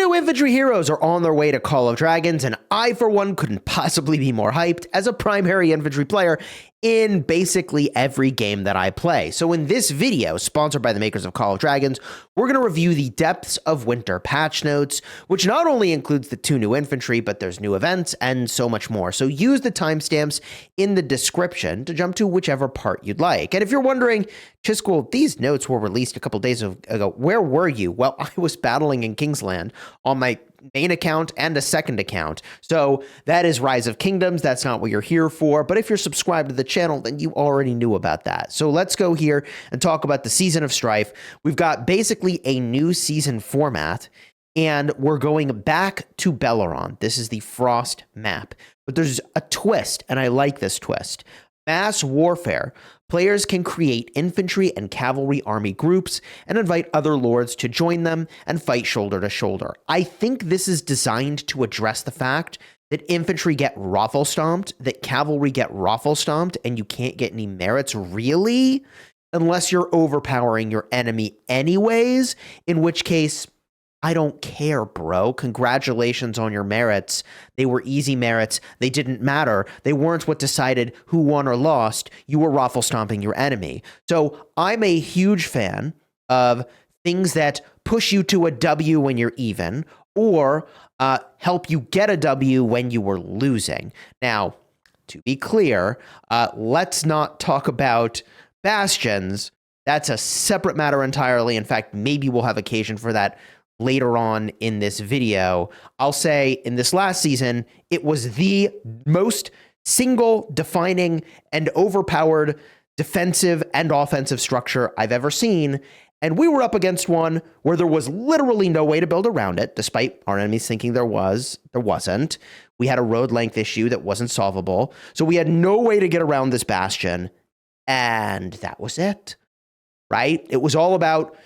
new infantry heroes are on their way to Call of Dragons, and I, for one, couldn't possibly be more hyped as a primary infantry player in basically every game that I play. So in this video, sponsored by the makers of Call of Dragons, we're going to review the Depths of Winter patch notes, which not only includes the 2 new infantry, but there's new events and so much more. So use the timestamps in the description to jump to whichever part you'd like. And if you're wondering, Chisgule, these notes were released a couple days ago. Where were you? Well, I was battling in Kingsland on my main account and a second account. So that is Rise of Kingdoms. That's not what you're here for. But if you're subscribed to the channel, then you already knew about that. So let's go here and talk about the Season of Strife. We've got basically a new season format, and we're going back to Belleron. This is the Frost map. But there's a twist, and I like this twist. Mass warfare. Players can create infantry and cavalry army groups and invite other lords to join them and fight shoulder to shoulder. I think this is designed to address the fact that infantry get raffle stomped, that cavalry get raffle stomped, and you can't get any merits really unless you're overpowering your enemy anyways, in which case, I don't care, bro. Congratulations on your merits. They were easy merits. They didn't matter. They weren't what decided who won or lost. You were raffle stomping your enemy. So I'm a huge fan of things that push you to a W when you're even, or help you get a W when you were losing. Now, to be clear, let's not talk about bastions. That's a separate matter entirely. In fact, maybe we'll have occasion for that later on in this video. I'll say in this last season, it was the most single defining and overpowered defensive and offensive structure I've ever seen. And we were up against one where there was literally no way to build around it, despite our enemies thinking there wasn't. We had a road length issue that wasn't solvable. So we had no way to get around this bastion. And that was it, right? It was all about,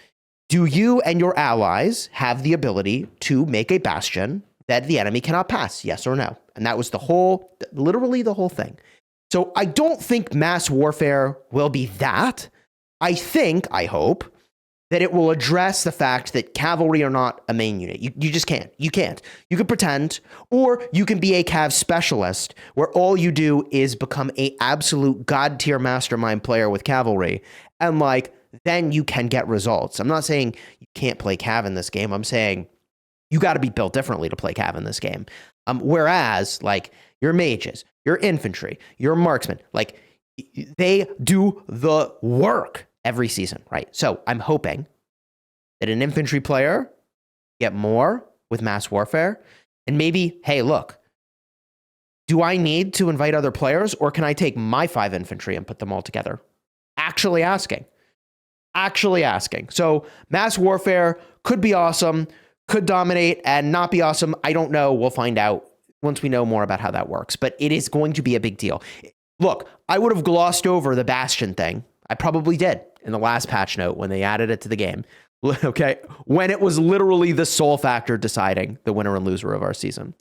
do you and your allies have the ability to make a bastion that the enemy cannot pass? Yes or no? And that was literally the whole thing. So I don't think mass warfare will be that. I hope that it will address the fact that cavalry are not a main unit. You just can't. You can't. You can pretend, or you can be a cav specialist where all you do is become a absolute god tier mastermind player with cavalry. And then you can get results. I'm not saying you can't play cav in this game. I'm saying you got to be built differently to play cav in this game. Whereas your mages, your infantry, your marksmen, they do the work every season, right? So I'm hoping that an infantry player get more with mass warfare, and maybe, hey, look, do I need to invite other players, or can I take my 5 infantry and put them all together? Actually asking. So mass warfare could be awesome, could dominate and not be awesome. I don't know. We'll find out once we know more about how that works, but it is going to be a big deal. Look, I would have glossed over the bastion thing. I probably did in the last patch note when they added it to the game. Okay. When it was literally the sole factor deciding the winner and loser of our season.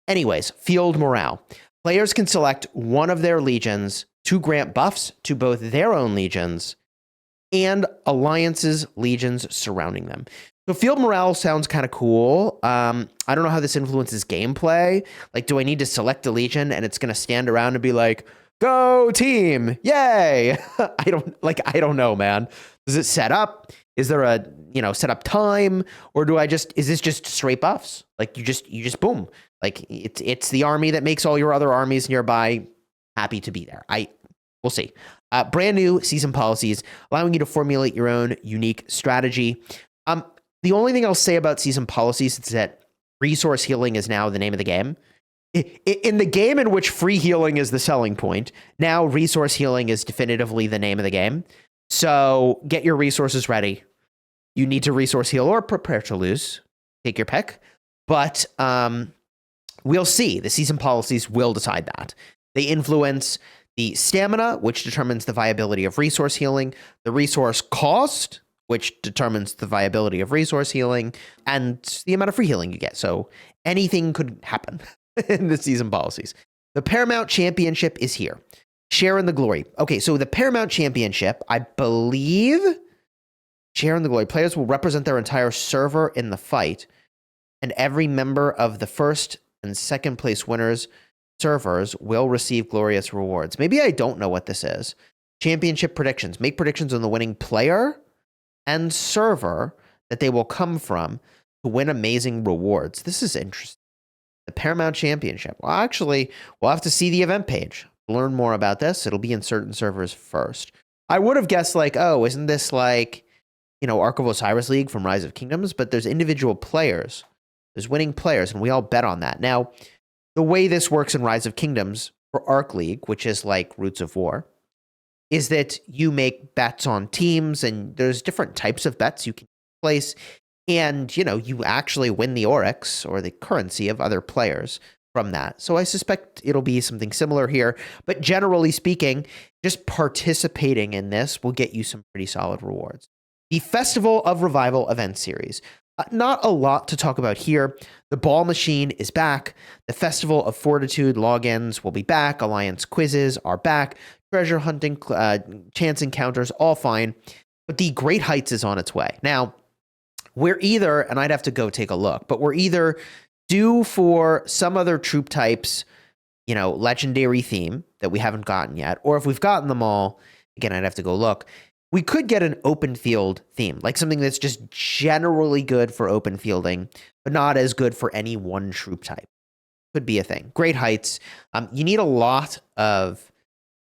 Anyways, field morale. Players can select one of their legions to grant buffs to both their own legions and alliances, legions surrounding them. So field morale sounds kind of cool. I don't know how this influences gameplay. Do I need to select a legion and it's going to stand around and be like, go team, yay? I don't know, man. Does it set up? Is there a, set up time? Or is this just straight buffs? You just boom. It's the army that makes all your other armies nearby happy to be there. We'll see. Brand new season policies, allowing you to formulate your own unique strategy. The only thing I'll say about season policies is that resource healing is now the name of the game. In the game in which free healing is the selling point, now resource healing is definitively the name of the game. So get your resources ready. You need to resource heal or prepare to lose. Take your pick. But we'll see. The season policies will decide that. They influence the stamina, which determines the viability of resource healing, the resource cost, which determines the viability of resource healing, and the amount of free healing you get. So anything could happen in the season policies. The Paramount Championship is here. Share in the glory. Okay, so the Paramount Championship, I believe, share in the glory. Players will represent their entire server in the fight. and every member of the first and second place winners servers will receive glorious rewards. Maybe I don't know what this is. Championship predictions. Make predictions on the winning player and server that they will come from to win amazing rewards. This is interesting. The Paramount Championship. Well, actually, we'll have to see the event page. Learn more about this. It'll be in certain servers first. I would have guessed like, oh, isn't this like, Ark of Osiris League from Rise of Kingdoms? But there's individual players. There's winning players, and we all bet on that. Now, the way this works in Rise of Kingdoms for Ark League, which is like Roots of War, is that you make bets on teams, and there's different types of bets you can place. And, you actually win the Oryx or the currency of other players from that. So I suspect it'll be something similar here. But generally speaking, just participating in this will get you some pretty solid rewards. The Festival of Revival event series. Not a lot to talk about here. The Ball Machine is back. The Festival of Fortitude logins will be back. Alliance quizzes are back. Treasure hunting, chance encounters, all fine. But the Great Heights is on its way. Now, we're either, and I'd have to go take a look, but we're either due for some other troop types, legendary theme that we haven't gotten yet, or if we've gotten them all, again, I'd have to go look. We could get an open field theme, like something that's just generally good for open fielding, but not as good for any one troop type. Could be a thing. Great Heights. You need a lot of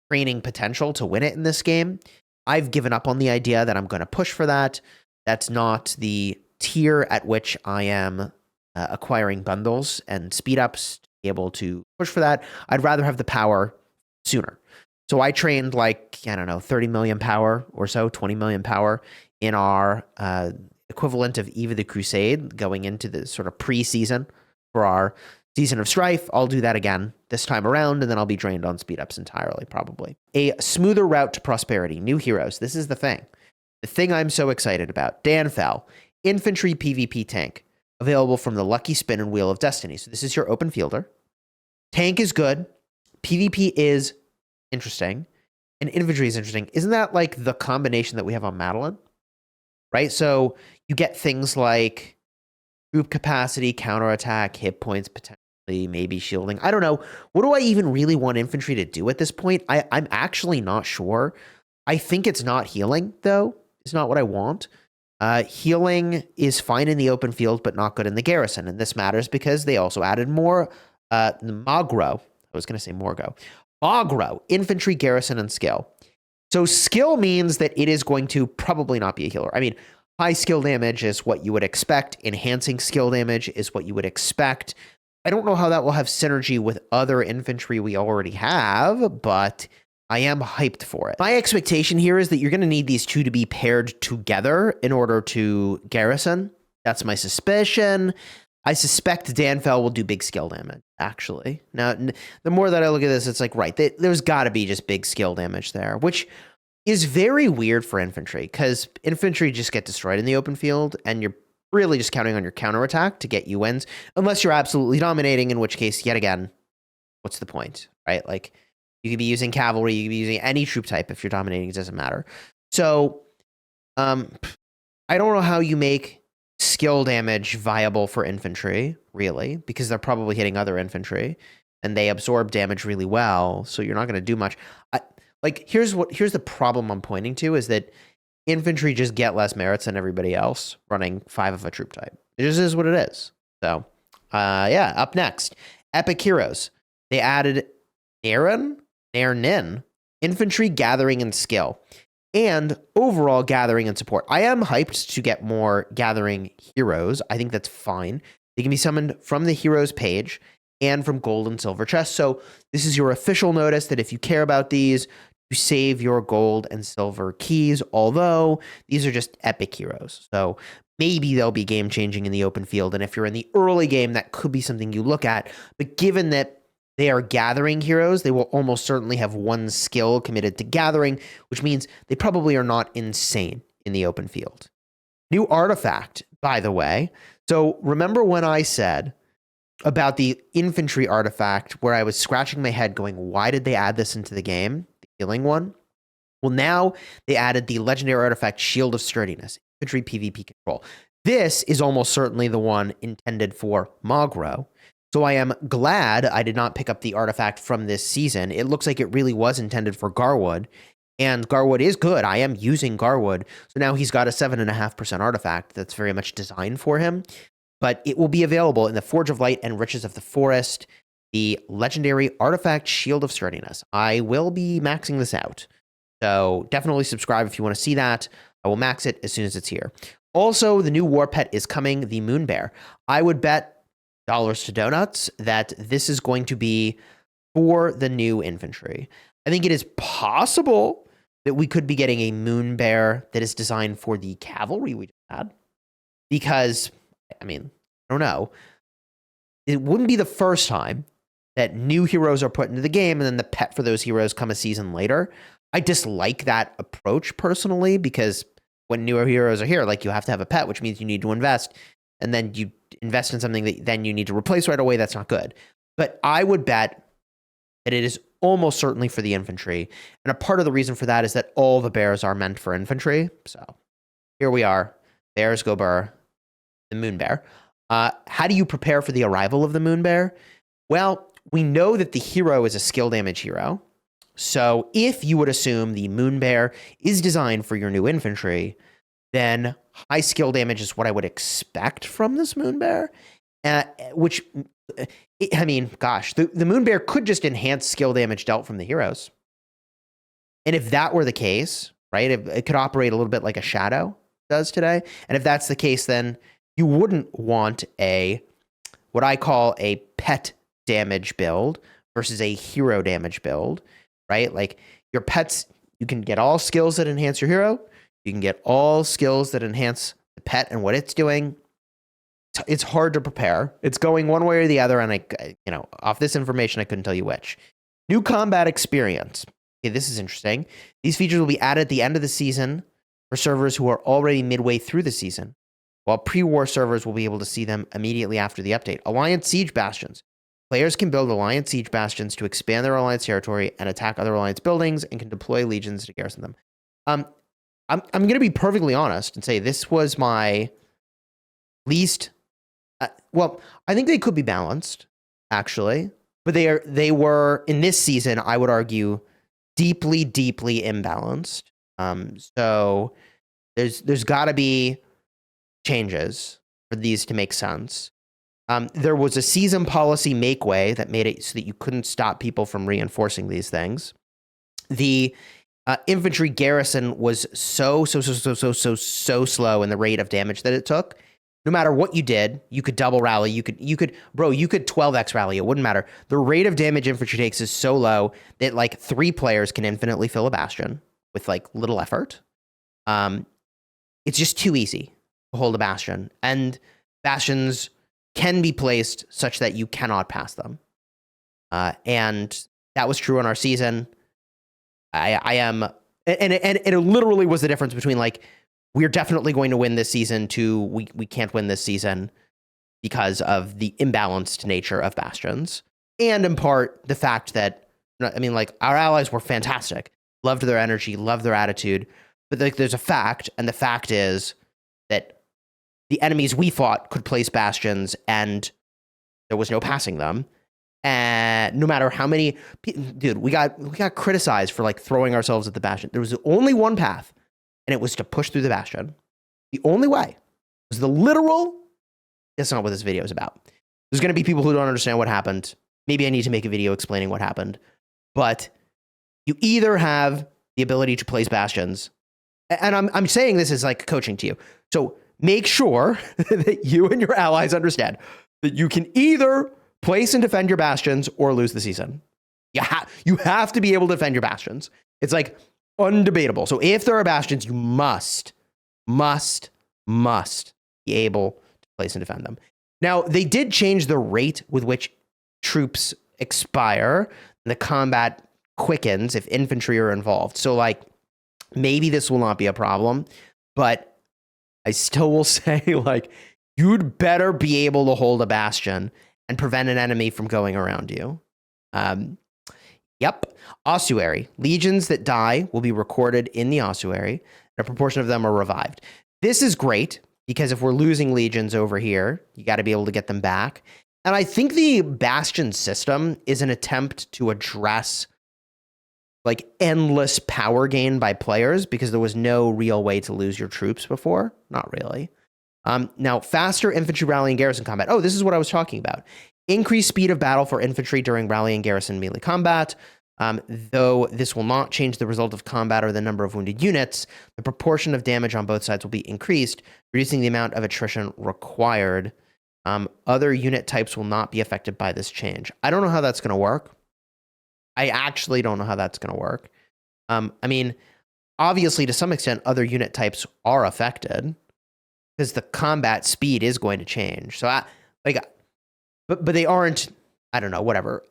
training potential to win it in this game. I've given up on the idea that I'm going to push for that. That's not the tier at which I am acquiring bundles and speed ups to be able to push for that. I'd rather have the power sooner. So I trained 30 million power or so, 20 million power in our equivalent of Eve of the Crusade going into the sort of pre-season for our Season of Strife. I'll do that again this time around, and then I'll be drained on speed ups entirely, probably. A smoother route to prosperity. New heroes. This is the thing. The thing I'm so excited about. Sanfel, Infantry PvP tank. Available from the Lucky Spin and Wheel of Destiny. So this is your open fielder. Tank is good. PvP is interesting. And infantry is interesting. Isn't that like the combination that we have on Madeline? Right? So you get things like troop capacity, counterattack, hit points, potentially, maybe shielding. I don't know. What do I even really want infantry to do at this point? I'm actually not sure. I think it's not healing, though. It's not what I want. Healing is fine in the open field, but not good in the garrison. And this matters because they also added more Mogro. I was going to say Morgo. Mogro, infantry, garrison, and skill. So skill means that it is going to probably not be a healer. I mean, high skill damage is what you would expect. Enhancing skill damage is what you would expect. I don't know how that will have synergy with other infantry we already have, but I am hyped for it. My expectation here is that you're going to need these two to be paired together in order to garrison. That's my suspicion. I suspect Sanfel will do big skill damage, actually. Now, the more that I look at this, it's like, right, there's got to be just big skill damage there, which is very weird for infantry, because infantry just get destroyed in the open field, and you're really just counting on your counterattack to get you wins, unless you're absolutely dominating, in which case, yet again, what's the point, right? Like, you could be using cavalry, you could be using any troop type. If you're dominating, it doesn't matter. So, I don't know how you make skill damage viable for infantry, really, because they're probably hitting other infantry, and they absorb damage really well, so you're not going to do much. Here's the problem I'm pointing to, is that infantry just get less merits than everybody else running 5 of a troop type. It just is what it is. So, up next, Epic Heroes. They added Naernin, infantry, gathering, and skill, and overall gathering and support. I am hyped to get more gathering heroes. I think that's fine. They can be summoned from the heroes page and from gold and silver chests. So this is your official notice that if you care about these, you save your gold and silver keys, although these are just epic heroes. So maybe they'll be game changing in the open field. And if you're in the early game, that could be something you look at. But given that they are gathering heroes, they will almost certainly have one skill committed to gathering, which means they probably are not insane in the open field. New artifact, by the way. So remember when I said about the infantry artifact where I was scratching my head going, why did they add this into the game? The healing one? Well, now they added the legendary artifact Shield of Sturdiness, infantry PvP control. This is almost certainly the one intended for Mogro. So I am glad I did not pick up the artifact from this season. It looks like it really was intended for Garwood, and Garwood is good. I am using Garwood. So now he's got a 7.5% artifact that's very much designed for him, but it will be available in the Forge of Light and Riches of the Forest, the legendary artifact Shield of Sturdiness. I will be maxing this out. So definitely subscribe if you want to see that. I will max it as soon as it's here. Also, the new War Pet is coming, the Moonbear. I would bet dollars to donuts that this is going to be for the new infantry. I think it is possible that we could be getting a Moonbear that is designed for the cavalry we just had. Because, I mean, I don't know. It wouldn't be the first time that new heroes are put into the game and then the pet for those heroes come a season later. I dislike that approach personally, because when newer heroes are here, like, you have to have a pet, which means you need to invest, and then you invest in something that then you need to replace right away. That's not good. But I would bet that it is almost certainly for the infantry. And a part of the reason for that is that all the bears are meant for infantry. So here we are. Bears go burr, the Moonbear. How do you prepare for the arrival of the Moonbear? Well, we know that the hero is a skill damage hero. So if you would assume the Moonbear is designed for your new infantry, then high skill damage is what I would expect from this Moonbear. Which, I mean, gosh, the Moonbear could just enhance skill damage dealt from the heroes. And if that were the case, right, it could operate a little bit like a Shadow does today. And if that's the case, then you wouldn't want what I call a pet damage build versus a hero damage build, right? Like, your pets, you can get all skills that enhance your hero. You can get all skills that enhance the pet and what it's doing. It's hard to prepare. It's going one way or the other, and off this information, I couldn't tell you which. New combat experience. Okay, this is interesting. These features will be added at the end of the season for servers who are already midway through the season, while pre-war servers will be able to see them immediately after the update. Alliance Siege Bastions. Players can build Alliance Siege Bastions to expand their Alliance territory and attack other Alliance buildings, and can deploy legions to garrison them. I'm going to be perfectly honest and say this was my least... well, I think they could be balanced, actually. But they were, in this season, I would argue, deeply, deeply imbalanced. So there's got to be changes for these to make sense. There was a season policy make way that made it so that you couldn't stop people from reinforcing these things. The infantry garrison was so slow in the rate of damage that it took. No matter what you did, you could double rally. You could 12x rally. It wouldn't matter. The rate of damage infantry takes is so low that like 3 players can infinitely fill a bastion with like little effort. It's just too easy to hold a bastion, and bastions can be placed such that you cannot pass them. And that was true in our season. I am, and it literally was the difference between like, we're definitely going to win this season to we can't win this season because of the imbalanced nature of bastions. And in part, the fact that, I mean, like, our allies were fantastic. Loved their energy, loved their attitude. But like, there's a fact, and the fact is that the enemies we fought could place bastions, and there was no passing them. And no matter how many... Dude, we got criticized for like throwing ourselves at the bastion. There was only one path, and it was to push through the bastion. The only way was the literal... That's not what this video is about. There's going to be people who don't understand what happened. Maybe I need to make a video explaining what happened. But you either have the ability to place bastions, and I'm saying this as like coaching to you. So make sure that you and your allies understand that you can either place and defend your bastions or lose the season. You have to be able to defend your bastions. It's like undebatable. So if there are bastions, you must be able to place and defend them. Now, they did change the rate with which troops expire, and the combat quickens if infantry are involved. So like, maybe this will not be a problem, but I still will say, like, you'd better be able to hold a bastion and prevent an enemy from going around you. Yep. Ossuary. Legions that die will be recorded in the ossuary, and a proportion of them are revived. This is great because if we're losing legions over here, you got to be able to get them back. And I think the Bastion system is an attempt to address like endless power gain by players because there was no real way to lose your troops before. Not really. Now, faster infantry rally and garrison combat. Oh, this is what I was talking about. Increased speed of battle for infantry during rally and garrison melee combat. Though this will not change the result of combat or the number of wounded units, the proportion of damage on both sides will be increased, reducing the amount of attrition required. Other unit types will not be affected by this change. I don't know how that's going to work. I actually don't know how that's going to work. I mean, obviously, to some extent, other unit types are affected because the combat speed is going to change. So, but they aren't. I don't know. Whatever.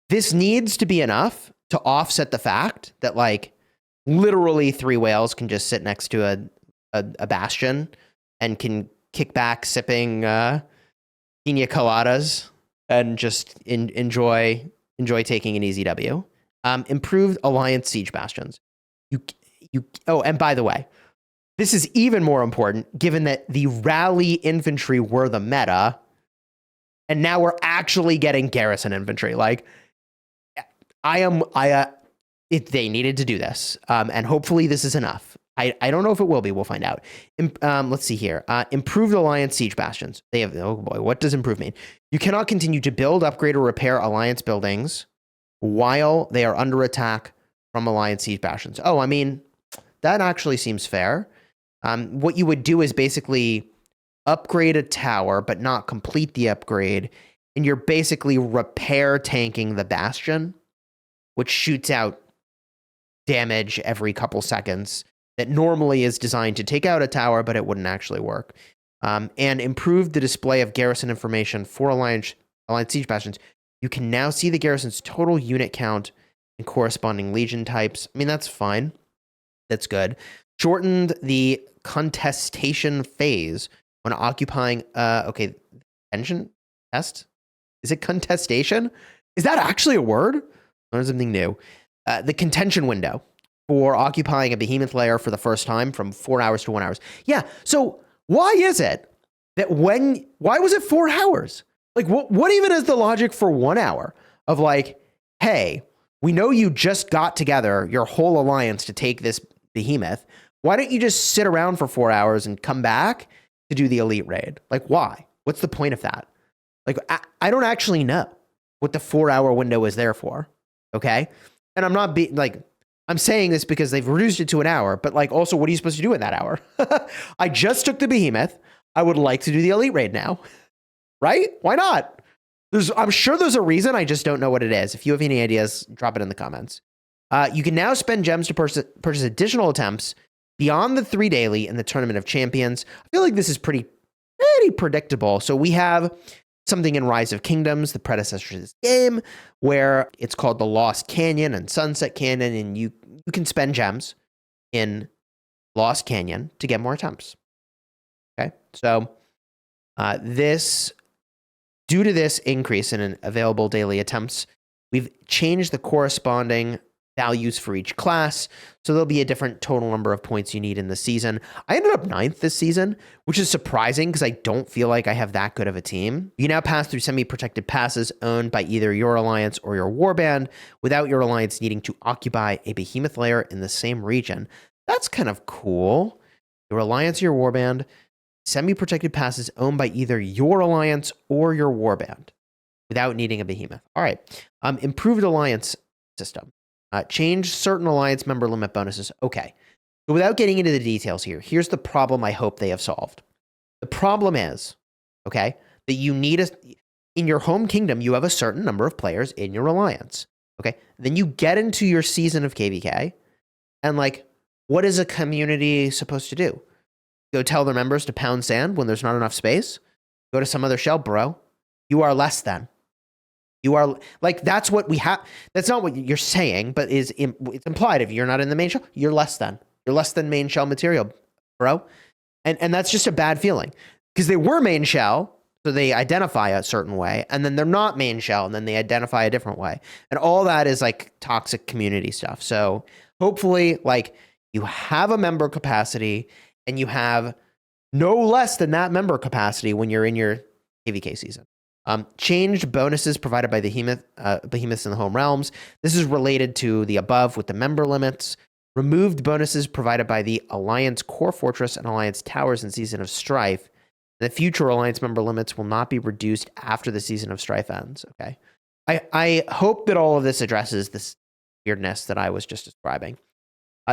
This needs to be enough to offset the fact that, like, literally 3 whales can just sit next to a bastion and can kick back, sipping pina coladas and just enjoy taking an easy W. Improved alliance siege bastions. Oh, and by the way, this is even more important given that the rally infantry were the meta, and now we're actually getting garrison infantry. Like, they needed to do this, and hopefully this is enough. I don't know if it will be. We'll find out. Let's see here. Improved alliance siege bastions. They have, oh boy, what does improve mean? You cannot continue to build, upgrade, or repair alliance buildings while they are under attack from alliance siege bastions. Oh, I mean, that actually seems fair. What you would do is basically upgrade a tower, but not complete the upgrade, and you're basically repair tanking the bastion, which shoots out damage every couple seconds that normally is designed to take out a tower, but it wouldn't actually work. And improve the display of garrison information for alliance siege bastions. You can now see the garrison's total unit count and corresponding legion types. I mean, that's fine. That's good. Shortened the contestation phase when occupying, tension test? Is it contestation? Is that actually a word? Learn something new. The contention window for occupying a behemoth layer for the first time from 4 hours to 1 hour. Yeah, so why is it that why was it 4 hours? Like, what even is the logic for 1 hour of like, hey, we know you just got together your whole alliance to take this behemoth. Why don't you just sit around for 4 hours and come back to do the elite raid? Like, why? What's the point of that? Like, I don't actually know what the 4 hour window is there for. Okay. And I'm not I'm saying this because they've reduced it to 1 hour, but like, also, what are you supposed to do in that hour? I just took the behemoth. I would like to do the elite raid now. Right? Why not? I'm sure there's a reason. I just don't know what it is. If you have any ideas, drop it in the comments. You can now spend gems to purchase additional attempts beyond the 3 daily in the Tournament of Champions. I feel like this is pretty predictable. So we have something in Rise of Kingdoms, the predecessor to this game, where it's called the Lost Canyon and Sunset Canyon, and you can spend gems in Lost Canyon to get more attempts. Okay, so due to this increase in available daily attempts, we've changed the corresponding values for each class, so there'll be a different total number of points you need in the season. I ended up 9th this season, which is surprising because I don't feel like I have that good of a team. You now pass through semi-protected passes owned by either your alliance or your warband without your alliance needing to occupy a behemoth layer in the same region. That's kind of cool. Your alliance or your warband, semi-protected passes owned by either your alliance or your warband without needing a behemoth. All right. Improved alliance system. Change certain alliance member limit bonuses. Okay. So without getting into the details here, here's the problem I hope they have solved. The problem is, okay, that you need in your home kingdom, you have a certain number of players in your alliance. Okay. Then you get into your season of KVK, and like, what is a community supposed to do? Go tell their members to pound sand when there's not enough space? Go to some other shell, bro. You are less than. You are like, that's what we have. That's not what you're saying, but it's implied. If you're not in the main shell, you're less than. You're less than main shell material, bro. And that's just a bad feeling because they were main shell, so they identify a certain way, and then they're not main shell, and then they identify a different way. And all that is like toxic community stuff. So hopefully, like, you have a member capacity and you have no less than that member capacity when you're in your AVK season. Changed bonuses provided by the behemoths in the home realms. This is related to the above with the member limits. Removed bonuses provided by the Alliance Core Fortress and Alliance Towers in Season of Strife. The future Alliance member limits will not be reduced after the Season of Strife ends. Okay. I hope that all of this addresses this weirdness that I was just describing.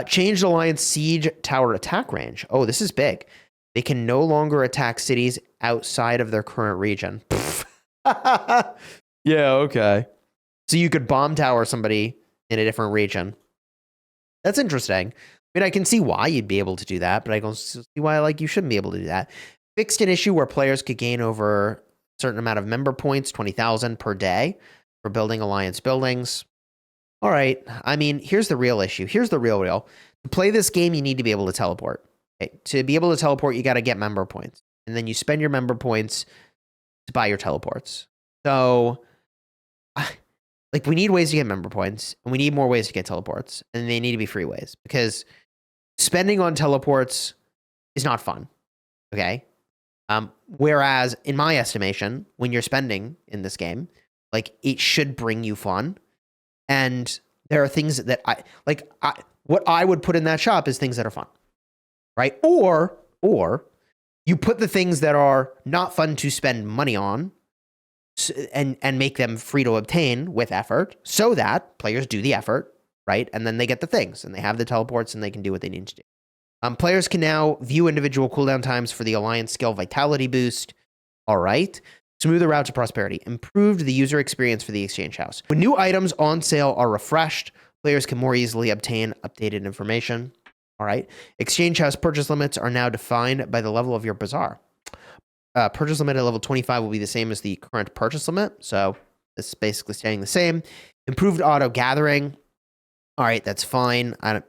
Changed Alliance Siege Tower attack range. Oh, this is big. They can no longer attack cities outside of their current region. Yeah, okay. So you could bomb tower somebody in a different region. That's interesting. I mean, I can see why you'd be able to do that, but I don't see why you shouldn't be able to do that. Fixed an issue where players could gain over a certain amount of member points, 20,000 per day, for building Alliance buildings. All right. I mean, here's the real issue. Here's the real. To play this game, you need to be able to teleport. Okay? To be able to teleport, you got to get member points. And then you spend your member points to buy your teleports. So, we need ways to get member points, and we need more ways to get teleports, and they need to be free ways, because spending on teleports is not fun, okay? Whereas, in my estimation, when you're spending in this game, it should bring you fun, and there are things that what I would put in that shop is things that are fun, right? Or you put the things that are not fun to spend money on and make them free to obtain with effort, so that players do the effort, right? And then they get the things, and they have the teleports, and they can do what they need to do. Players can now view individual cooldown times for the Alliance skill Vitality boost. All right. Smoother route to prosperity. Improved the user experience for the Exchange House. When new items on sale are refreshed, players can more easily obtain updated information. All right. Exchange House purchase limits are now defined by the level of your bazaar. Purchase limit at level 25 will be the same as the current purchase limit. So it's basically staying the same. Improved auto gathering. All right, that's fine. I'm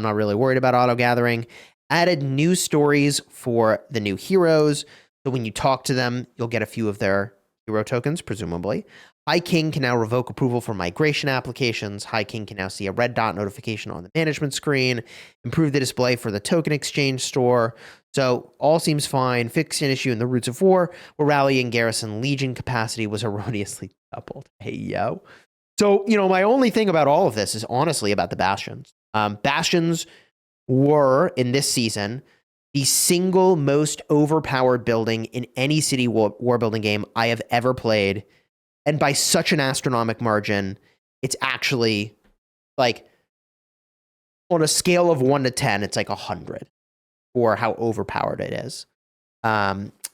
not really worried about auto gathering. Added new stories for the new heroes. So when you talk to them, you'll get a few of their hero tokens, presumably. High King can now revoke approval for migration applications. High King can now see a red dot notification on the management screen. Improve the display for the token exchange store. So all seems fine. Fixed an issue in the Roots of War, where rally and garrison legion capacity was erroneously doubled. Hey, yo. So, my only thing about all of this is honestly about the Bastions. Bastions were, in this season, the single most overpowered building in any city war building game I have ever played. And by such an astronomical margin, it's actually, on a scale of 1 to 10, it's 100 for how overpowered it is.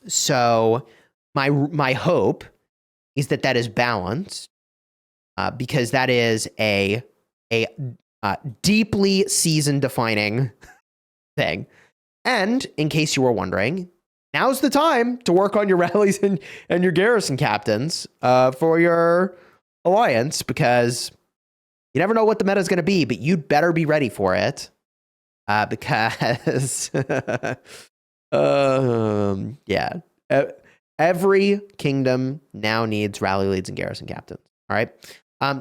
So my hope is that is balanced, because that is a deeply season-defining thing. And in case you were wondering, now's the time to work on your rallies and your garrison captains for your alliance, because you never know what the meta is going to be, but you'd better be ready for it, because yeah, every kingdom now needs rally leads and garrison captains. All right.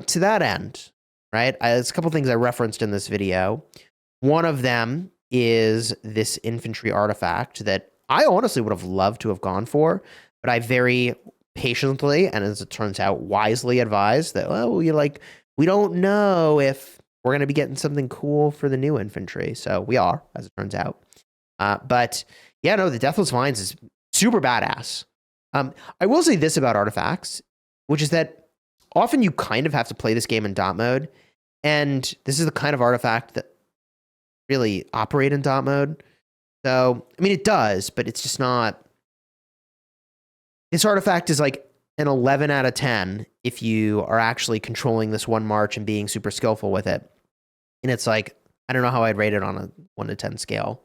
To that end, right, there's a couple things I referenced in this video. One of them is this infantry artifact that I honestly would have loved to have gone for, but I very patiently, and as it turns out, wisely advised that, we don't know if we're going to be getting something cool for the new infantry. So we are, as it turns out. But yeah, no, the Deathless Vines is super badass. I will say this about artifacts, which is that often you kind of have to play this game in dot mode. And this is the kind of artifact that really operate in dot mode. So, I mean, it does, but it's just not. This artifact is an 11 out of 10 if you are actually controlling this one march and being super skillful with it. And it's I don't know how I'd rate it on a 1 to 10 scale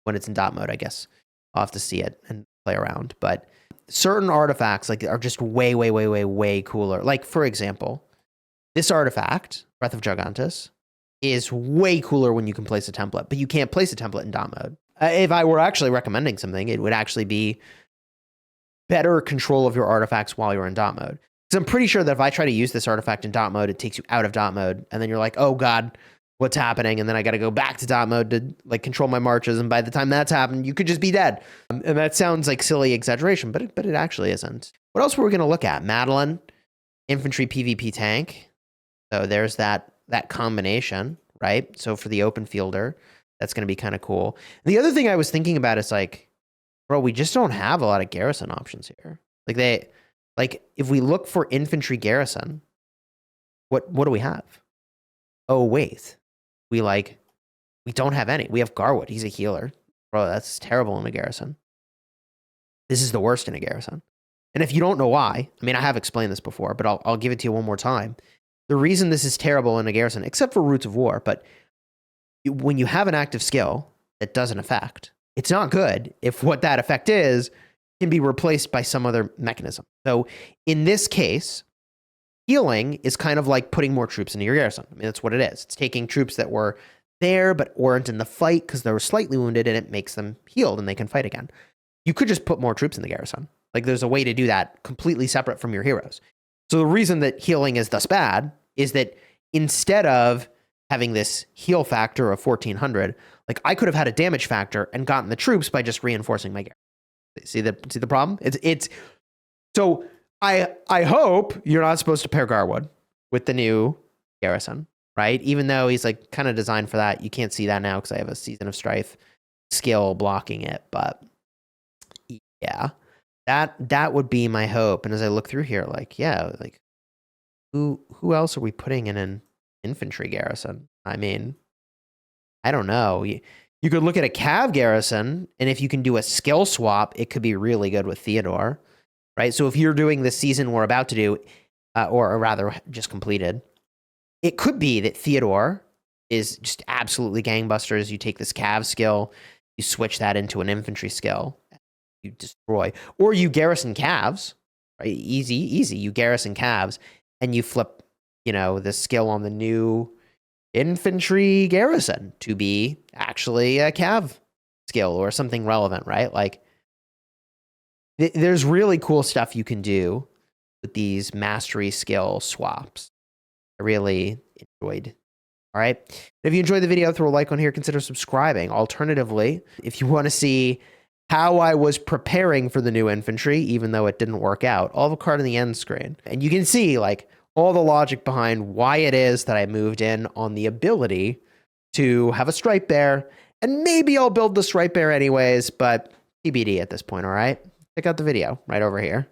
when it's in dot mode, I guess. I'll have to see it and play around. But certain artifacts are just way, way, way, way, way cooler. For example, this artifact, Breath of Gigantus, is way cooler when you can place a template, but you can't place a template in dot mode. If I were actually recommending something, it would actually be better control of your artifacts while you're in dot mode. Because I'm pretty sure that if I try to use this artifact in dot mode, it takes you out of dot mode, and then you're like, oh god, what's happening, and then I got to go back to dot mode to like control my marches, and by the time that's happened, you could just be dead. And that sounds like silly exaggeration, but it actually isn't. What else were we going to look at? Madeline, infantry PvP tank. So there's that combination, right? So for the open fielder, that's going to be kind of cool. And the other thing I was thinking about is like, bro, we just don't have a lot of garrison options here. Like if we look for infantry garrison, what do we have? Oh wait, we don't have any. We have Garwood. He's a healer, bro. That's terrible in a garrison. This is the worst in a garrison. And if you don't know why, I mean, I have explained this before, but I'll give it to you one more time. The reason this is terrible in a garrison, except for Roots of War, but when you have an active skill that does an effect, it's not good if what that effect is can be replaced by some other mechanism. So in this case, healing is kind of like putting more troops into your garrison. I mean, that's what it is. It's taking troops that were there but weren't in the fight because they were slightly wounded, and it makes them healed and they can fight again. You could just put more troops in the garrison. Like there's a way to do that completely separate from your heroes. So the reason that healing is thus bad is that instead of having this heal factor of 1400, like I could have had a damage factor and gotten the troops by just reinforcing my garrison. See the problem? It's so I hope you're not supposed to pair Garwood with the new garrison, right? Even though he's like kind of designed for that. You can't see that now because I have a Season of Strife skill blocking it, but yeah. That would be my hope. And as I look through here, like, yeah, like who else are we putting in an infantry garrison? I mean, I don't know. You could look at a cav garrison, and if you can do a skill swap, it could be really good with Theodore, right? So if you're doing the season we're about to do, or rather just completed, it could be that Theodore is just absolutely gangbusters. You take this cav skill, you switch that into an infantry skill, you destroy, or you garrison calves, right? Easy. You garrison calves, and you flip, the skill on the new infantry garrison to be actually a cav skill or something relevant, right? Like, there's really cool stuff you can do with these mastery skill swaps. I really enjoyed. All right. If you enjoyed the video, throw a like on here. Consider subscribing. Alternatively, if you want to see how I was preparing for the new infantry, even though it didn't work out, I'll have a card in the end screen. And you can see like all the logic behind why it is that I moved in on the ability to have a stripe bear. And maybe I'll build the stripe bear anyways, but TBD at this point, all right? Check out the video right over here.